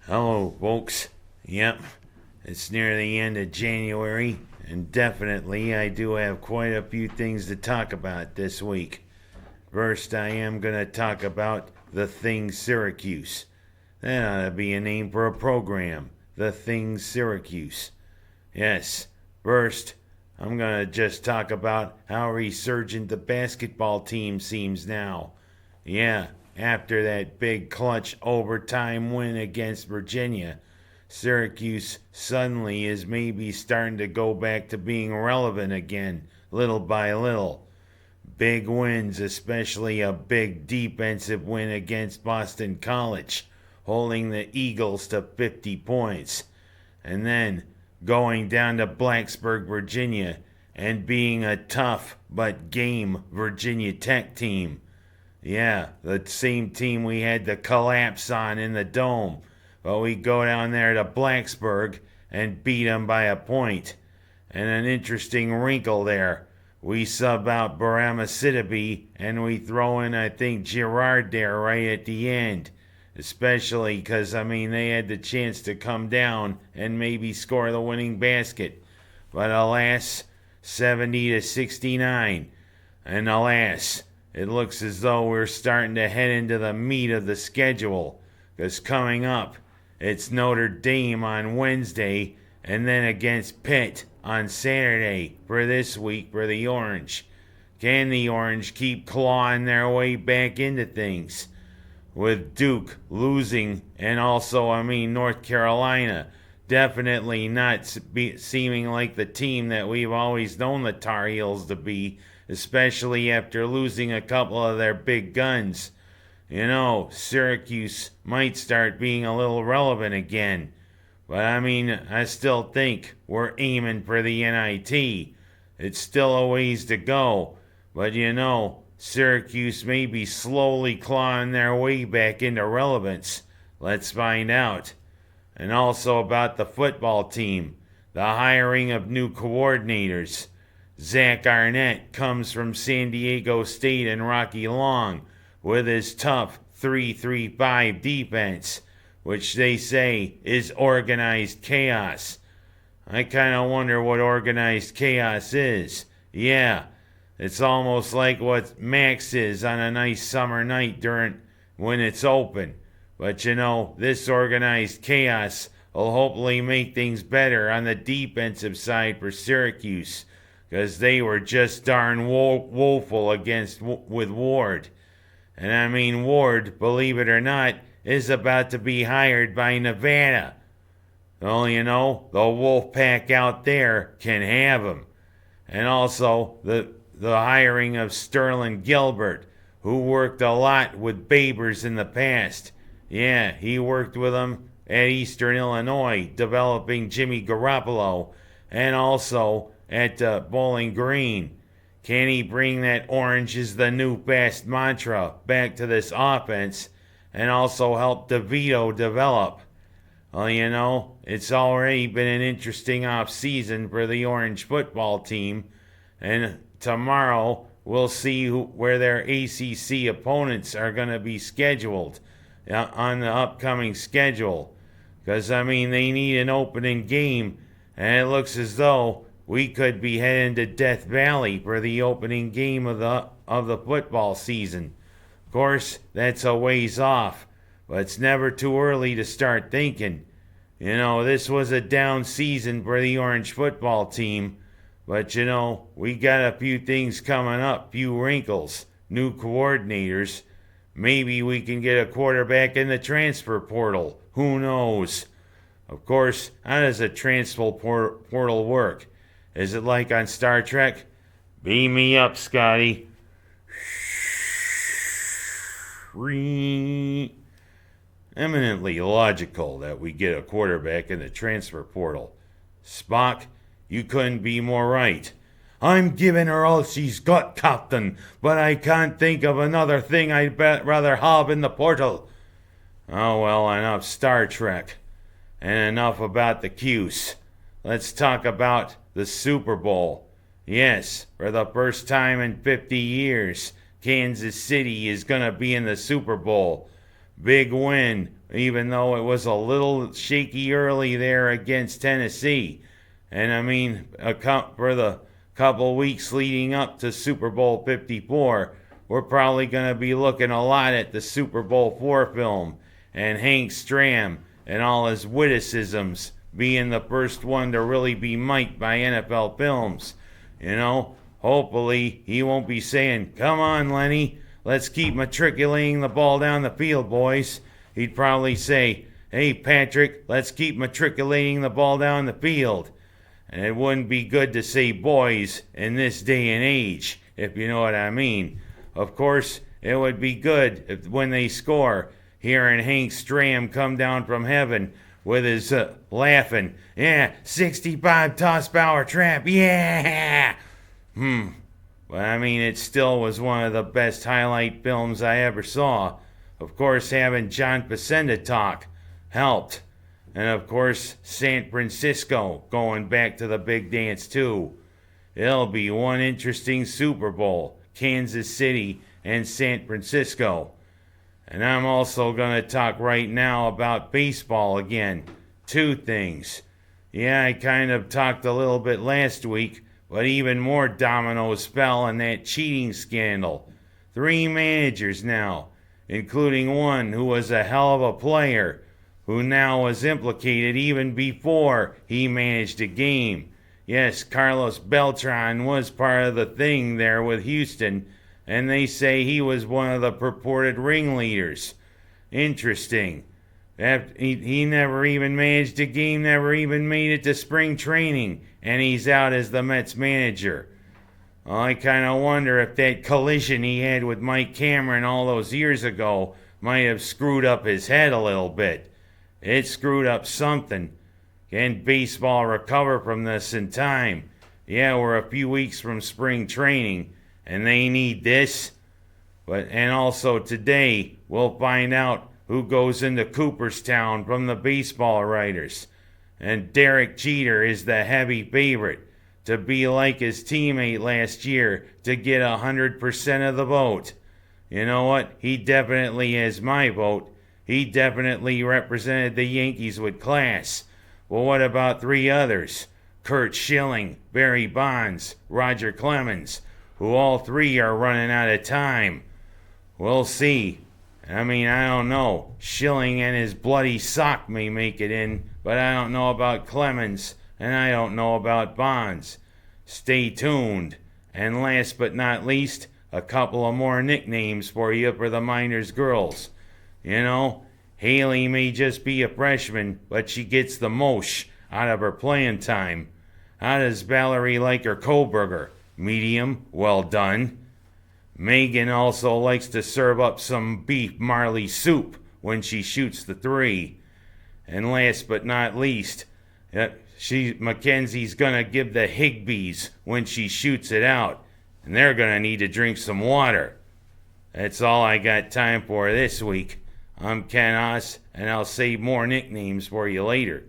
Hello, folks. Yep, it's near the end of January, and definitely I do have quite a few things to talk about this week. First, I am going to talk about The Thing Syracuse. That ought to be a name for a program. The Thing Syracuse. Yes, first, I'm going to just talk about how resurgent the basketball team seems now. Yeah, after that big clutch overtime win against Virginia, Syracuse suddenly is maybe starting to go back to being relevant again, little by little. Big wins, especially a big defensive win against Boston College, holding the Eagles to 50 points. And then going down to Blacksburg, Virginia, and being a tough but game Virginia Tech team. Yeah, the same team we had the collapse on in the dome. But we go down there to Blacksburg and beat them by a point. And an interesting wrinkle there. We sub out Barama Sidibe and we throw in, I think, Girard there right at the end. Especially because, they had the chance to come down and maybe score the winning basket. But alas, 70 to 69. And alas, it looks as though we're starting to head into the meat of the schedule. Because coming up, it's Notre Dame on Wednesday and then against Pitt on Saturday for this week for the Orange. Can the Orange keep clawing their way back into things? With Duke losing and also, North Carolina definitely not seeming like the team that we've always known the Tar Heels to be, especially after losing a couple of their big guns. Syracuse might start being a little relevant again. But I still think we're aiming for the NIT. It's still a ways to go. But Syracuse may be slowly clawing their way back into relevance. Let's find out. And also about the football team, the hiring of new coordinators. Zach Arnett comes from San Diego State and Rocky Long with his tough 3-3-5 defense, which they say is organized chaos. I kind of wonder what organized chaos is. Yeah, it's almost like what Max is on a nice summer night when it's open. But this organized chaos will hopefully make things better on the defensive side for Syracuse, because they were just darn woeful with Ward. And Ward, believe it or not, is about to be hired by Nevada. Well, the Wolfpack out there can have him. And also the hiring of Sterling Gilbert, who worked a lot with Babers in the past. Yeah, he worked with them at Eastern Illinois, developing Jimmy Garoppolo, and also at Bowling Green. Can he bring that orange is the new best mantra back to this offense and also help DeVito develop? Well, it's already been an interesting off-season for the Orange football team, and tomorrow we'll see where their ACC opponents are going to be scheduled on the upcoming schedule. Because, they need an opening game, and it looks as though we could be heading to Death Valley for the opening game of the football season. Of course, that's a ways off, but it's never too early to start thinking. This was a down season for the Orange football team, but we got a few things coming up, few wrinkles, new coordinators. Maybe we can get a quarterback in the transfer portal. Who knows? Of course, how does a transfer portal work? Is it like on Star Trek? Beam me up, Scotty. Eminently logical that we get a quarterback in the transfer portal. Spock, you couldn't be more right. I'm giving her all she's got, Captain, but I can't think of another thing I'd rather have in the portal. Oh, well, enough Star Trek. And enough about the Cuse. Let's talk about the Super Bowl. Yes, for the first time in 50 years, Kansas City is going to be in the Super Bowl. big win, even though it was a little shaky early there against Tennessee. And I mean, for the couple weeks leading up to Super Bowl 54, we're probably going to be looking a lot at the Super Bowl 4 film and Hank Stram and all his witticisms being the first one to really be mic'd by NFL films. You know, hopefully he won't be saying, "Come on, Lenny, let's keep matriculating the ball down the field, boys." He'd probably say, "Hey, Patrick, let's keep matriculating the ball down the field." And it wouldn't be good to say boys in this day and age, if you know what I mean. Of course, it would be good if when they score, hearing Hank Stram come down from heaven with his laughing, "Yeah, 65 toss power trap, yeah!" But I mean, it still was one of the best highlight films I ever saw. Of course, having John Facenda talk helped. And of course, San Francisco going back to the big dance too. It'll be one interesting Super Bowl, Kansas City and San Francisco. And I'm also going to talk right now about baseball again. Two things. Yeah, I kind of talked a little bit last week, but even more dominoes fell in that cheating scandal. 3 managers now, including one who was a hell of a player, who now was implicated even before he managed a game. Yes, Carlos Beltran was part of the thing there with Houston, and they say he was one of the purported ringleaders. Interesting. He never even managed a game, never even made it to spring training, and he's out as the Mets manager. Well, I kind of wonder if that collision he had with Mike Cameron all those years ago might have screwed up his head a little bit. It screwed up something. Can baseball recover from this in time? Yeah, we're a few weeks from spring training, and they need this. And also today, we'll find out who goes into Cooperstown from the baseball writers. And Derek Jeter is the heavy favorite to be like his teammate last year to get 100% of the vote. You know what? He definitely has my vote. He definitely represented the Yankees with class. Well, what about 3 others? Curt Schilling, Barry Bonds, Roger Clemens, who all 3 are running out of time. We'll see. I mean, I don't know. Schilling and his bloody sock may make it in, but I don't know about Clemens, and I don't know about Bonds. Stay tuned. And last but not least, a couple of more nicknames for you for the Miners girls. You know, Haley may just be a freshman, but she gets the most out of her playing time. How does Valerie like her Kohlburger? Medium, well done. Megan also likes to serve up some beef Marley soup when she shoots the 3. And last but not least, Mackenzie's gonna give the Higbees when she shoots it out, and they're gonna need to drink some water. That's all I got time for this week. I'm Ken Haas, and I'll save more nicknames for you later.